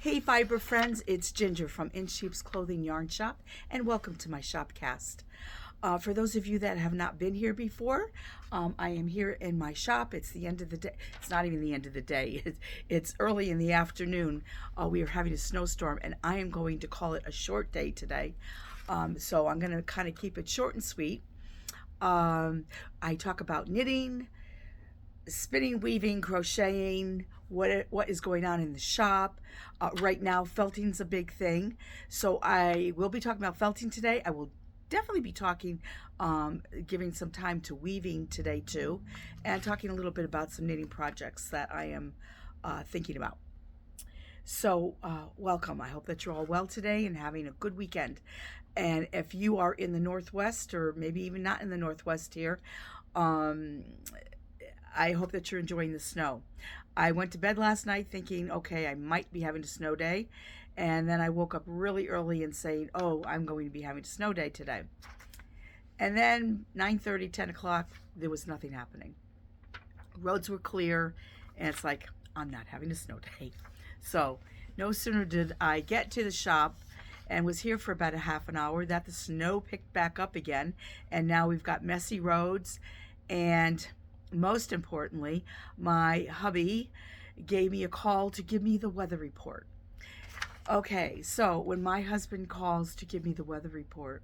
Hey fiber friends, it's Ginger from In Sheep's Clothing Yarn Shop, and welcome to my Shopcast. For those of you that have not been here before, I am here in my shop. It's the end of the day. It's not even the end of the day. It's early in the afternoon. We are having a snowstorm, and I am going to call it a short day today. So I'm going to kind of keep it short and sweet. I talk about knitting, spinning, weaving, crocheting, what is going on in the shop. Right now, felting's a big thing. So I will be talking about felting today. I will definitely be talking, giving some time to weaving today too, and talking a little bit about some knitting projects that I am thinking about. So welcome. I hope that you're all well today and having a good weekend. And if you are in the Northwest, or maybe even not in the Northwest here, I hope that you're enjoying the snow. I went to bed last night thinking, okay, I might be having a snow day. And then I woke up really early and saying, oh, I'm going to be having a snow day today. And then 9:30, 10 o'clock, there was nothing happening. Roads were clear, and it's like, I'm not having a snow day. So no sooner did I get to the shop and was here for about a half an hour that the snow picked back up again. And now we've got messy roads, and most importantly, my hubby gave me a call to give me the weather report. Okay, so when my husband calls to give me the weather report,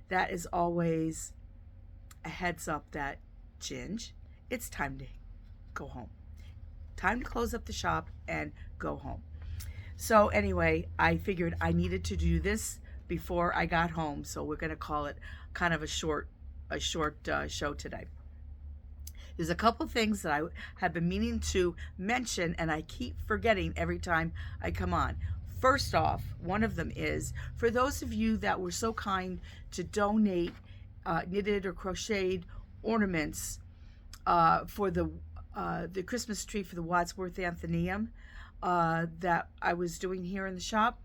that is always a heads up that, Ginge, it's time to go home. Time to close up the shop and go home. So anyway, I figured I needed to do this before I got home, so we're going to call it kind of a short show today. There's a couple things that I have been meaning to mention, and I keep forgetting every time I come on. First off, one of them is, for those of you that were so kind to donate knitted or crocheted ornaments for the Christmas tree for the Wadsworth Athenaeum that I was doing here in the shop.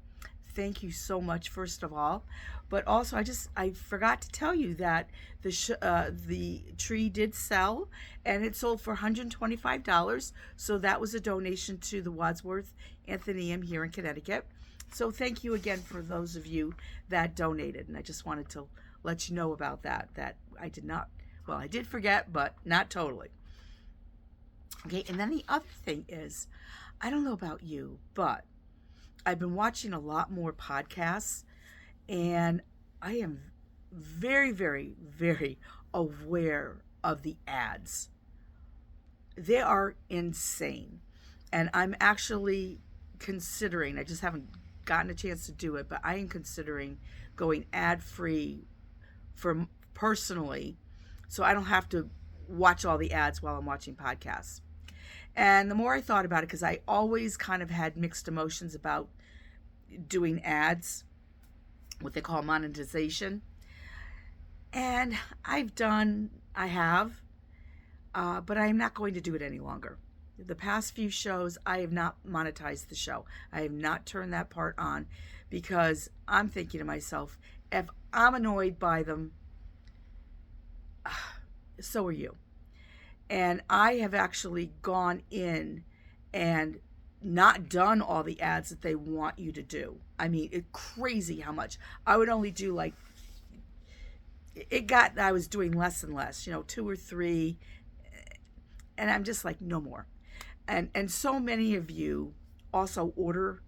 Thank you so much, first of all. But also, I forgot to tell you that the tree did sell, and it sold for $125. So that was a donation to the Wadsworth Athenaeum here in Connecticut. So thank you again for those of you that donated. And I just wanted to let you know about that I did not, well, I did forget, but not totally. Okay, and then the other thing is, I don't know about you, but I've been watching a lot more podcasts, and I am very, very, very aware of the ads. They are insane. And I'm actually considering, I just haven't gotten a chance to do it, but I am considering going ad-free for personally, so I don't have to watch all the ads while I'm watching podcasts. And the more I thought about it, because I always kind of had mixed emotions about doing ads, what they call monetization. And I have, but I'm not going to do it any longer. The past few shows, I have not monetized the show. I have not turned that part on, because I'm thinking to myself, if I'm annoyed by them, so are you. And I have actually gone in and not done all the ads that they want you to do. I mean, it's crazy how much. I would only do I was doing less and less, 2 or 3. And I'm just like, no more. And so many of you also order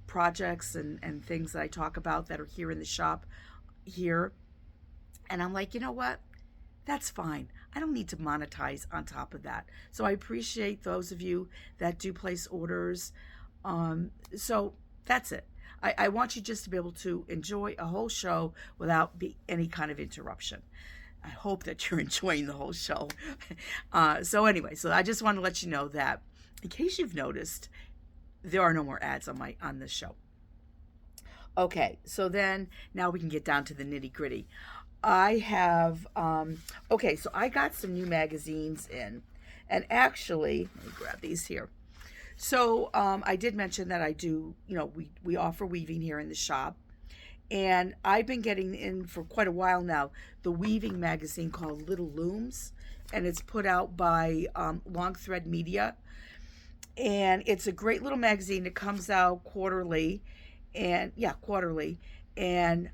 projects and things that I talk about that are here in the shop here. And I'm like, you know what? That's fine. I don't need to monetize on top of that. So I appreciate those of you that do place orders. So that's it. I want you just to be able to enjoy a whole show without any kind of interruption. I hope that you're enjoying the whole show. So anyway, so I just want to let you know that, in case you've noticed, there are no more ads on this show. Okay, so then now we can get down to the nitty gritty. I have, so I got some new magazines in, and actually, let me grab these here. So I did mention that I do, we offer weaving here in the shop, and I've been getting in for quite a while now the weaving magazine called Little Looms, and it's put out by Long Thread Media. And it's a great little magazine. It comes out quarterly, and yeah, quarterly. And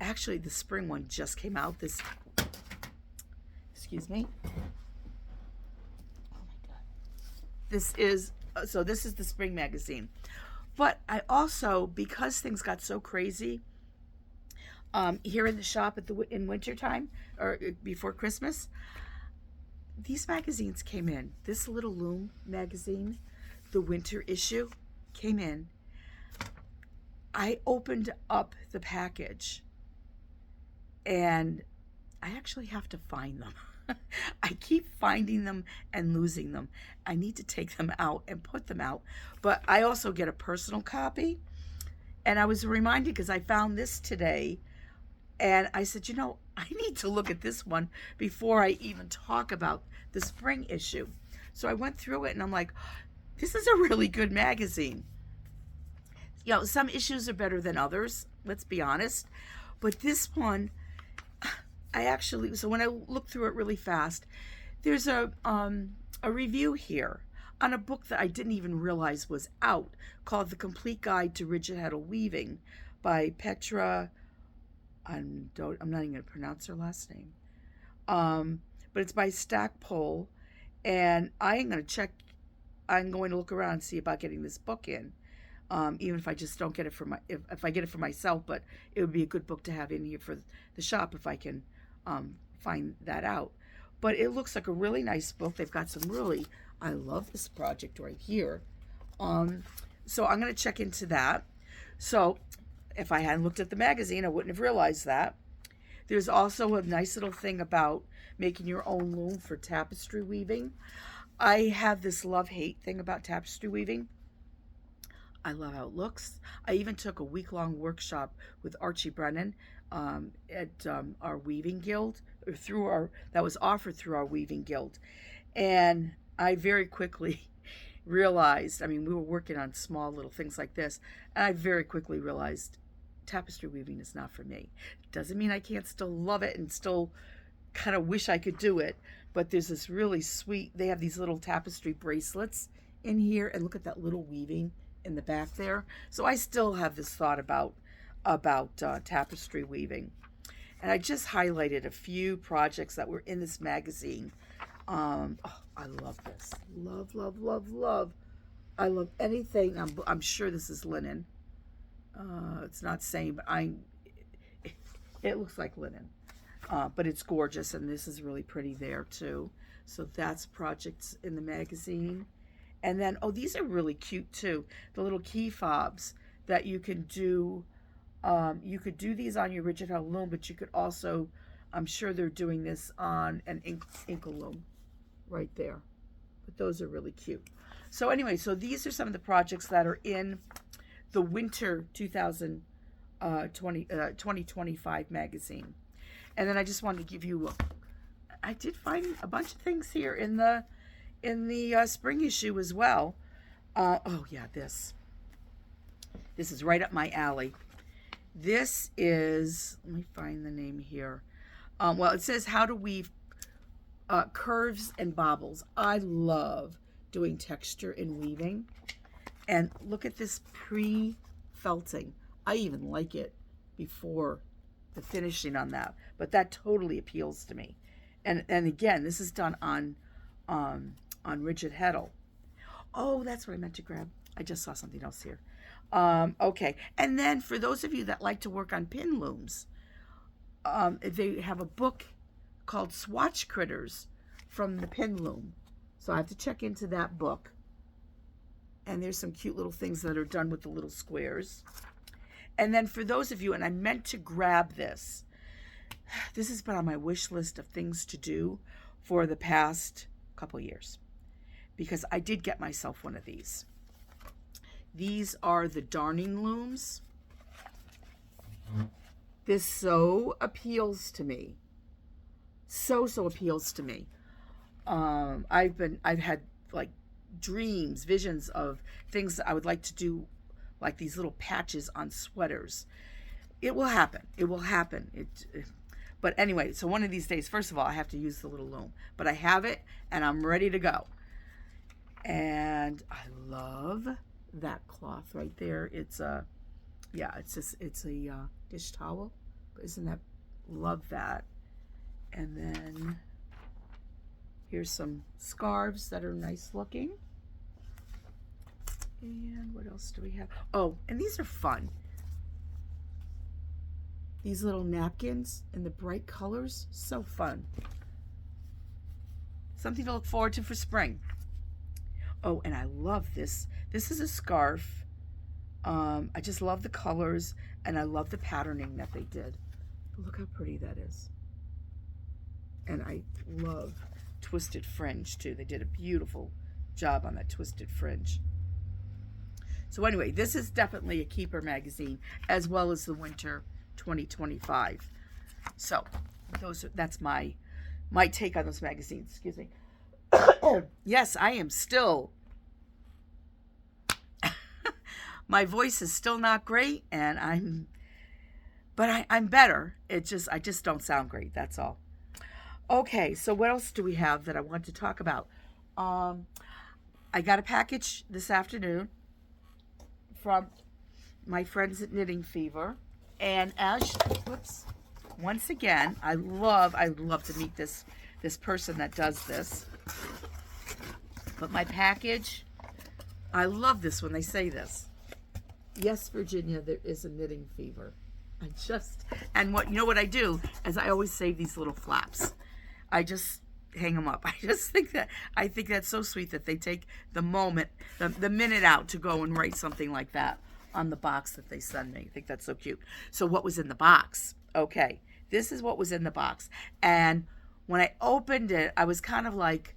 actually, the spring one just came out. Excuse me. Oh my God. This is the spring magazine. But I also, because things got so crazy, here in the shop in wintertime or before Christmas, these magazines came in. This Little Loom magazine, the winter issue, came in. I opened up the package and I actually have to find them. I keep finding them and losing them. I need to take them out and put them out. But I also get a personal copy. And I was reminded because I found this today. And I said, I need to look at this one before I even talk about the spring issue. So I went through it and I'm like, this is a really good magazine. Some issues are better than others, let's be honest. But this one, so when I looked through it really fast, there's a review here on a book that I didn't even realize was out called The Complete Guide to Rigid Heddle Weaving by Petra. I'm not even going to pronounce her last name. But it's by Stackpole, and I'm going to look around and see about getting this book in. Even if I just don't get it if I get it for myself, but it would be a good book to have in here for the shop if I can find that out. But it looks like a really nice book. They've got I love this project right here. So I'm going to check into that. So if I hadn't looked at the magazine, I wouldn't have realized that. There's also a nice little thing about making your own loom for tapestry weaving. I have this love-hate thing about tapestry weaving. I love how it looks. I even took a week-long workshop with Archie Brennan at our weaving guild, that was offered through our weaving guild. And I very quickly realized, we were working on small little things like this, and I very quickly realized tapestry weaving is not for me. Doesn't mean I can't still love it and still kind of wish I could do it, but there's this really sweet, they have these little tapestry bracelets in here, and look at that little weaving in the back there. So I still have this thought about tapestry weaving. And I just highlighted a few projects that were in this magazine. I love this. Love, love, love, love. I love anything. I'm sure this is linen. It's not saying, but it looks like linen. But it's gorgeous, and this is really pretty there too. So that's projects in the magazine. And then, these are really cute too. The little key fobs that you can do. You could do these on your rigid heddle loom, but you could also, I'm sure they're doing this on an inkle loom right there. But those are really cute. So anyway, these are some of the projects that are in the winter 2025 magazine. And then I just wanted to give you, I did find a bunch of things here in the spring issue as well. This is right up my alley. This is, let me find the name here. It says How to Weave Curves and Bobbles. I love doing texture in weaving. And look at this pre-felting. I even like it before the finishing on that. But that totally appeals to me. And again, this is done on rigid heddle. Oh, that's what I meant to grab. I just saw something else here. Okay. And then for those of you that like to work on pin looms, they have a book called Swatch Critters from the Pin Loom. So I have to check into that book. And there's some cute little things that are done with the little squares. And then for those of you, and I meant to grab this. This has been on my wish list of things to do for the past couple years, because I did get myself one of these. These are the darning looms. This so appeals to me. So appeals to me. I've had like dreams, visions of things that I would like to do, like these little patches on sweaters. It will happen. It will happen. But anyway, so one of these days, first of all, I have to use the little loom. But I have it, and I'm ready to go. And I love that cloth right there. It's a, yeah, it's a dish towel. But isn't that, love that. And then here's some scarves that are nice looking. And what else do we have? Oh, and these are fun. These little napkins in the bright colors, so fun. Something to look forward to for spring. Oh, and I love this. This is a scarf. I just love the colors, and I love the patterning that they did. But look how pretty that is. And I love twisted fringe too. They did a beautiful job on that twisted fringe. So anyway, this is definitely a keeper magazine, as well as the winter 2025. So that's my take on those magazines. Excuse me. Yes, I am still. My voice is still not great, and I'm better. I just don't sound great. That's all. Okay, so what else do we have that I want to talk about? I got a package this afternoon from my friends at Knitting Fever, and once again, I love to meet this person that does this. But my package, I love this when they say this. Yes, Virginia, there is a knitting fever. And what I do is I always save these little flaps. I just hang them up. I think that's so sweet that they take the minute out to go and write something like that on the box that they send me. I think that's so cute. So what was in the box? Okay, this is what was in the box. And when I opened it, I was kind of like,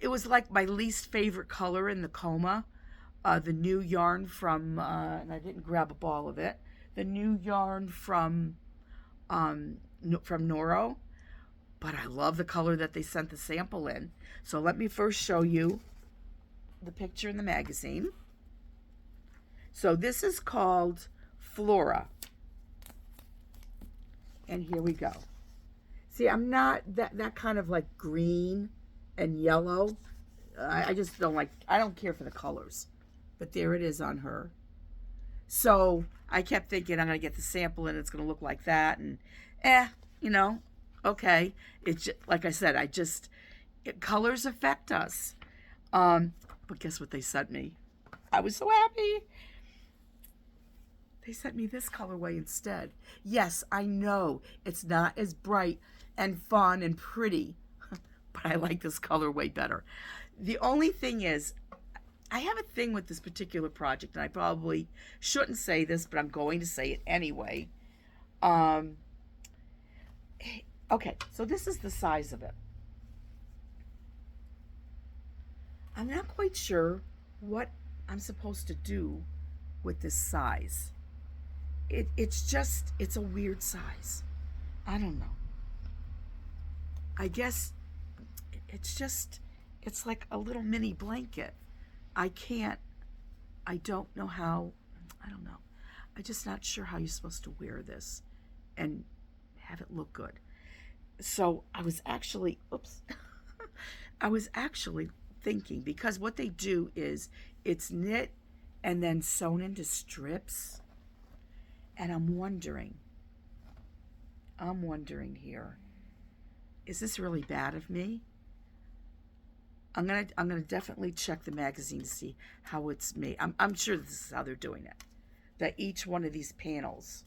it was like my least favorite color in the coma. The new yarn from, and I didn't grab a ball of it. The new yarn from Noro, but I love the color that they sent the sample in. So let me first show you the picture in the magazine. So this is called Flora. And here we go. See, I'm not that kind of like green and yellow. I just don't like, I don't care for the colors. But there it is on her. So I kept thinking I'm going to get the sample and it's going to look like that. And okay. It's just, like I said, colors affect us. But guess what they sent me? I was so happy. They sent me this colorway instead. Yes, I know it's not as bright and fun and pretty, but I like this colorway better. The only thing is, I have a thing with this particular project, and I probably shouldn't say this, but I'm going to say it anyway. Okay, so this is the size of it. I'm not quite sure what I'm supposed to do with this size. It's a weird size. I don't know. I guess it's like a little mini blanket. I don't know how, I don't know. I'm just not sure how you're supposed to wear this and have it look good. So I was actually thinking, because what they do is it's knit and then sewn into strips. And I'm wondering here, is this really bad of me? I'm gonna definitely check the magazine to see how it's made. I'm sure this is how they're doing it. That each one of these panels.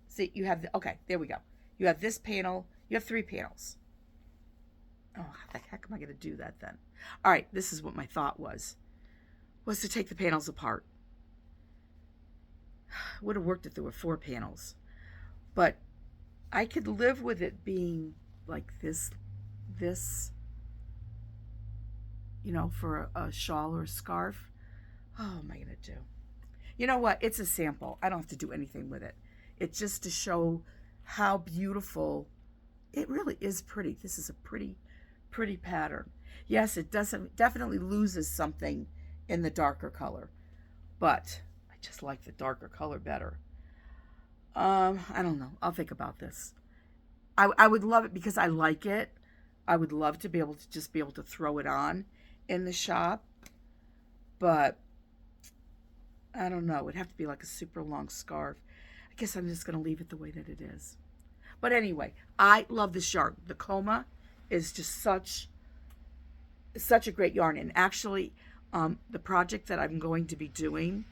See, you have okay, there we go. You have this panel. You have 3 panels. Oh, how the heck am I gonna do that then? All right, this is what my thought was to take the panels apart. Would have worked if there were 4 panels, but I could live with it being like this, for a shawl or a scarf. Oh, am I gonna do? You know what? It's a sample. I don't have to do anything with it. It's just to show how beautiful. It really is pretty. This is a pretty pattern. Yes, it definitely loses something in the darker color, but I just like the darker color better. I don't know. I'll think about this. I would love it because I like it, I would love to be able to just be able to throw it on in the shop, but I don't know. It'd have to be like a super long scarf. I guess I'm just going to leave it the way that it is. But anyway, I love this yarn. The Coma is just such a great yarn. And actually, the project that I'm going to be doing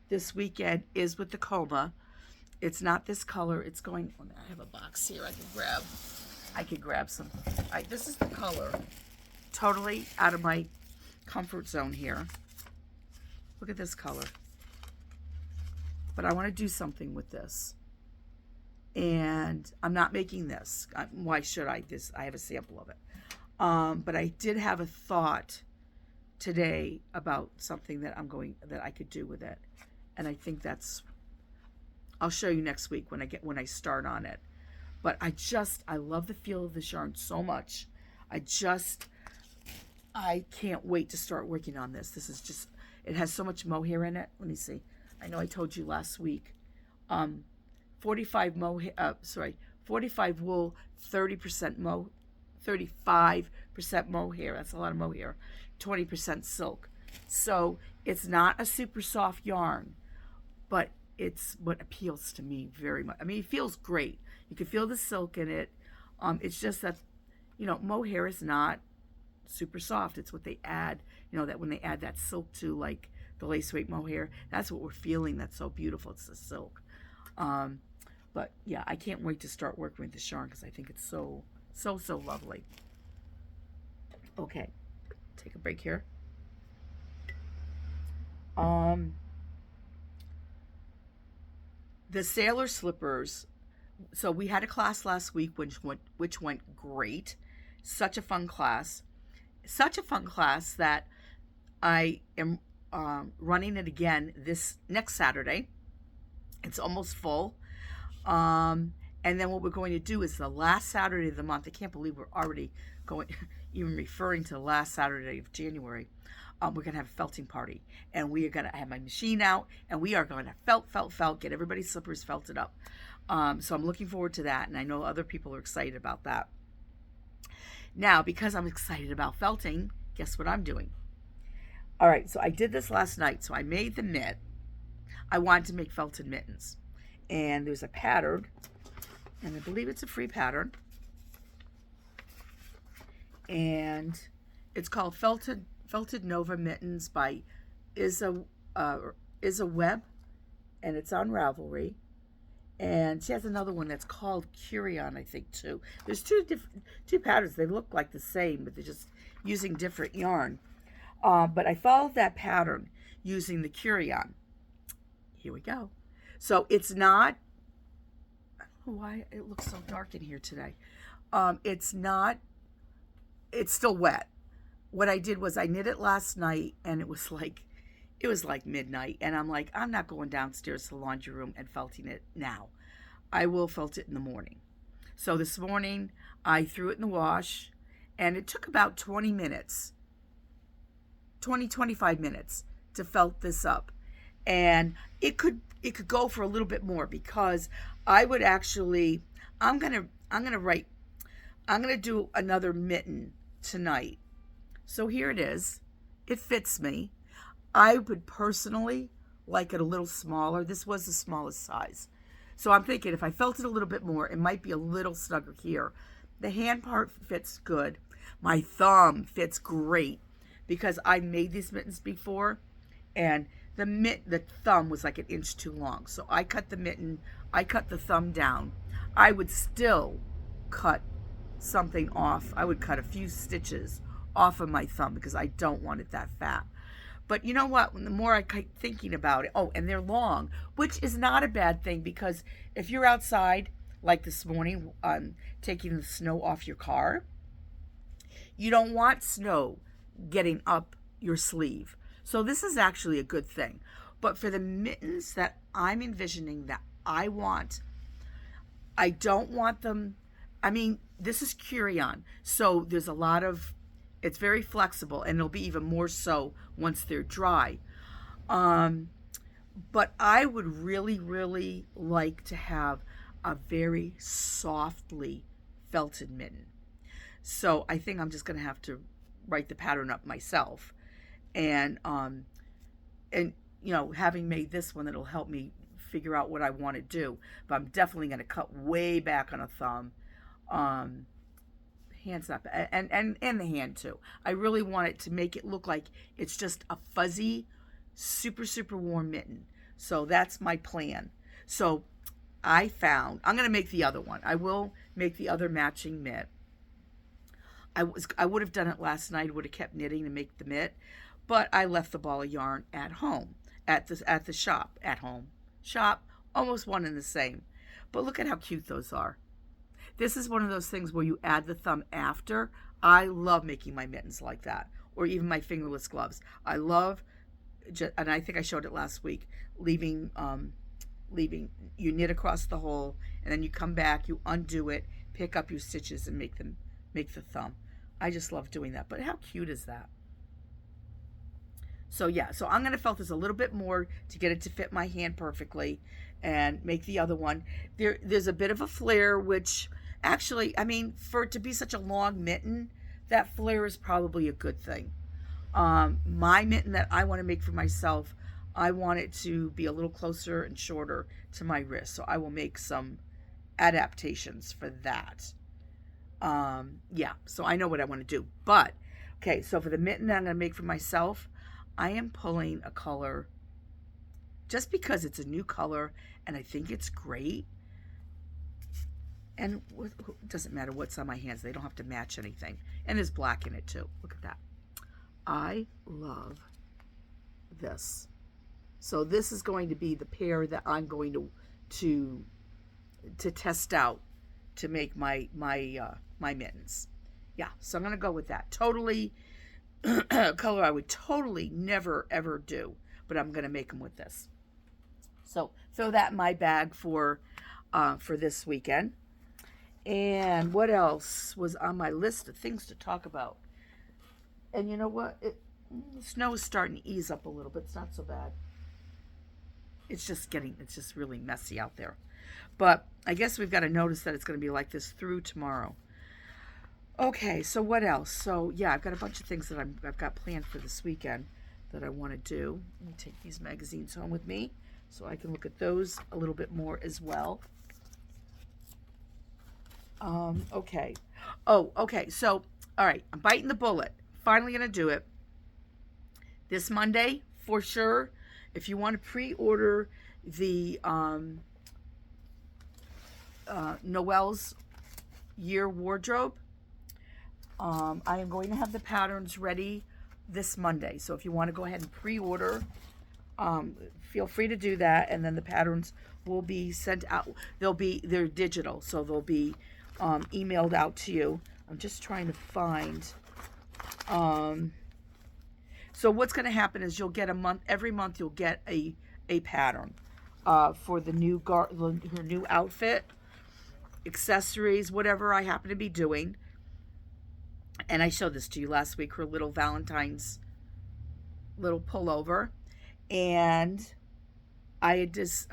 this weekend is with the Coma. It's not this color. It's going. I have a box here. I could grab some. This is the color. Totally out of my comfort zone here. Look at this color. But I want to do something with this. And I'm not making this. Why should I? I have a sample of it. But I did have a thought today about something that I could do with it. And I think I'll show you next week when I start on it. But I love the feel of this yarn so much. I can't wait to start working on this. It has so much mohair in it. Let me see. I know I told you last week. 45 wool, 35% mohair. That's a lot of mohair. 20% silk. So it's not a super soft yarn, but it's what appeals to me very much. I mean, it feels great. You can feel the silk in it. It's just that, mohair is not super soft. It's what they add, that when they add that silk to like the lace weight mohair, that's what we're feeling. That's so beautiful. It's the silk. But yeah, I can't wait to start working with this yarn because I think it's so lovely. Okay, take a break here. The sailor slippers. So we had a class last week which went great. Such a fun class. Such a fun class that I am running it again this next Saturday. It's almost full. And then what we're going to do is the last Saturday of the month. I can't believe we're already even referring to the last Saturday of January. We're going to have a felting party. And we are going to have my machine out. And we are going to felt, get everybody's slippers felted up. So I'm looking forward to that. And I know other people are excited about that. Now, because I'm excited about felting, guess what I'm doing? All right, so I did this last night. So I made the mitt. I wanted to make felted mittens. And there's a pattern. And I believe it's a free pattern. And it's called Felted Nova Mittens by Isa Webb. And it's on Ravelry. And she has another one that's called Curion, I think, too. There's two patterns. They look like the same, but they're just using different yarn. But I followed that pattern using the Curion. Here we go. So it's not, I don't know why it looks so dark in here today. It's still wet. What I did was I knit it last night, and it was like midnight, and I'm like, I'm not going downstairs to the laundry room and felting it now. I will felt it in the morning. So this morning I threw it in the wash, and it took about 25 minutes to felt this up. And it could go for a little bit more, because I would actually, I'm gonna do another mitten tonight. So here it is. It fits me. I would personally like it a little smaller. This was the smallest size. So I'm thinking if I felt it a little bit more, it might be a little snugger here. The hand part fits good. My thumb fits great, because I made these mittens before, and the thumb was like an inch too long. So I cut the thumb down. I would still cut something off. I would cut a few stitches off of my thumb because I don't want it that fat. But you know what? The more I keep thinking about it, and they're long, which is not a bad thing, because if you're outside, like this morning, taking the snow off your car, you don't want snow getting up your sleeve. So this is actually a good thing. But for the mittens that I'm envisioning that I want, I don't want them, this is Curion, so there's a lot of, it's very flexible, and it'll be even more so once they're dry. But I would really, really like to have a very softly felted mitten. So I think I'm just going to have to write the pattern up myself. And, and, having made this one, it'll help me figure out what I want to do. But I'm definitely going to cut way back on a thumb. Um, Hands up, and the hand too. I really want it to make it look like it's just a fuzzy, super, super warm mitten. So that's my plan. So I'm going to make the other one. I will make the other matching mitt. I would have done it last night, would have kept knitting to make the mitt, but I left the ball of yarn at home, at the shop, at home. Shop, almost one and the same. But look at how cute those are. This is one of those things where you add the thumb after. I love making my mittens like that, or even my fingerless gloves. I love, and I think I showed it last week, leaving, you knit across the hole, and then you come back, you undo it, pick up your stitches, and make the thumb. I just love doing that. But how cute is that? So yeah, so I'm going to felt this a little bit more to get it to fit my hand perfectly and make the other one. There's a bit of a flare, which actually, I mean, for it to be such a long mitten, that flare is probably a good thing. My mitten that I want to make for myself, I want it to be a little closer and shorter to my wrist. So I will make some adaptations for that. Yeah, so I know what I want to do. But, okay, so for the mitten that I'm going to make for myself, I am pulling a color just because it's a new color and I think it's great. And it doesn't matter what's on my hands. They don't have to match anything. And there's black in it too. Look at that. I love this. So this is going to be the pair that I'm going to test out to make my mittens. Yeah, so I'm going to go with that. Totally color I would totally never ever do, but I'm going to make them with this. So throw that in my bag for this weekend. And what else was on my list of things to talk about? And you know what? The snow is starting to ease up a little bit. It's not so bad. It's just really messy out there. But I guess we've got to notice that it's going to be like this through tomorrow. Okay, so what else? So yeah, I've got a bunch of things that I've got planned for this weekend that I want to do. Let me take these magazines home with me so I can look at those a little bit more as well. Okay. Oh, okay. So, all right, I'm biting the bullet. Finally going to do it. This Monday, for sure. If you want to pre-order the Noelle's Year Wardrobe, I am going to have the patterns ready this Monday. So if you want to go ahead and pre-order, feel free to do that. And then the patterns will be sent out. They're digital, so they'll be emailed out to you. I'm just trying to find. So what's going to happen is you'll get every month you'll get a pattern for the her new outfit, accessories, whatever I happen to be doing. And I showed this to you last week, her little Valentine's little pullover. And I had just,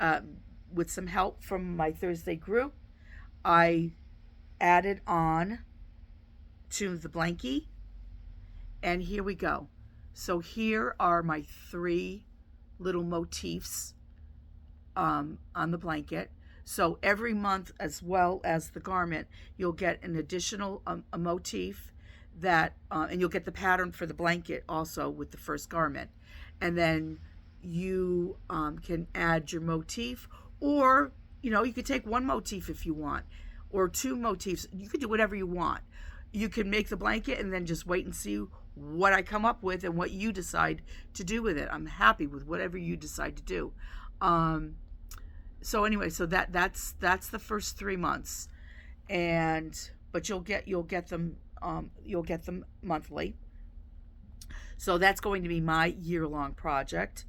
with some help from my Thursday group, I added on to the blankie. And here we go. So here are my 3 little motifs on the blanket. So every month, as well as the garment, you'll get an additional a motif that, and you'll get the pattern for the blanket also with the first garment. And then you can add your motif, or, you could take 1 motif if you want, or 2 motifs. You could do whatever you want. You can make the blanket and then just wait and see what I come up with and what you decide to do with it. I'm happy with whatever you decide to do. So anyway, so that's the first 3 months, but you'll get them monthly. So that's going to be my year-long project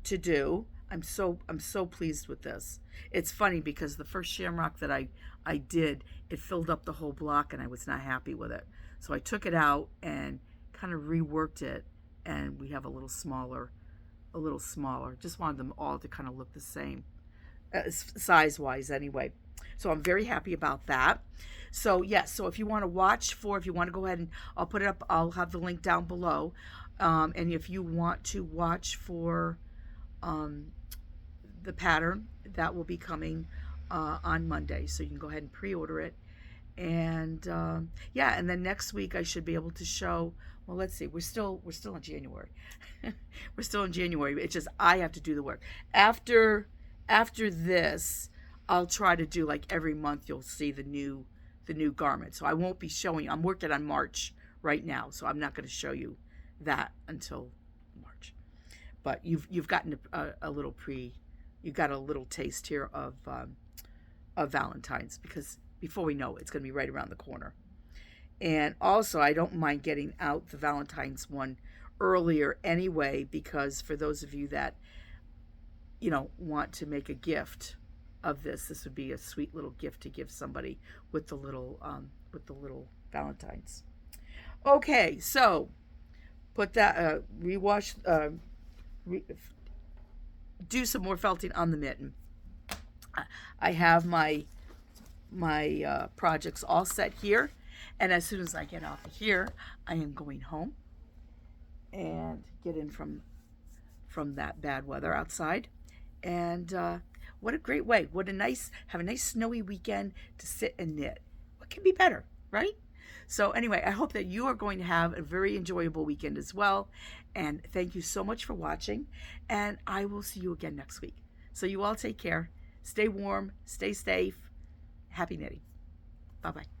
to do. I'm so pleased with this. It's funny because the first shamrock that I did, it filled up the whole block and I was not happy with it. So I took it out and kind of reworked it, and we have a little smaller. Just wanted them all to kind of look the same, size-wise anyway. So I'm very happy about that. So yes, so if you want to watch for, if you want to go ahead and I'll put it up, I'll have the link down below. And if you want to watch for um, the pattern, that will be coming on Monday. So you can go ahead and pre-order it. And yeah, and then next week I should be able to show. Well, let's see. We're still in January. We're still in January. It's just I have to do the work. After this, I'll try to do like every month. You'll see the new garment. So I won't be showing you. I'm working on March right now, so I'm not going to show you that until March. But you've gotten a little you got a little taste here of Valentine's, because before we know it, it's going to be right around the corner. And also, I don't mind getting out the Valentine's one earlier anyway, because for those of you that, want to make a gift of this would be a sweet little gift to give somebody with the little Valentine's. Okay, so put that, do some more felting on the mitten. I have my projects all set here, and as soon as I get off of here, I am going home and get in from that bad weather outside. And what a great way! Have a nice snowy weekend to sit and knit. What can be better, right? So anyway, I hope that you are going to have a very enjoyable weekend as well. And thank you so much for watching. And I will see you again next week. So you all take care. Stay warm. Stay safe. Happy knitting. Bye-bye.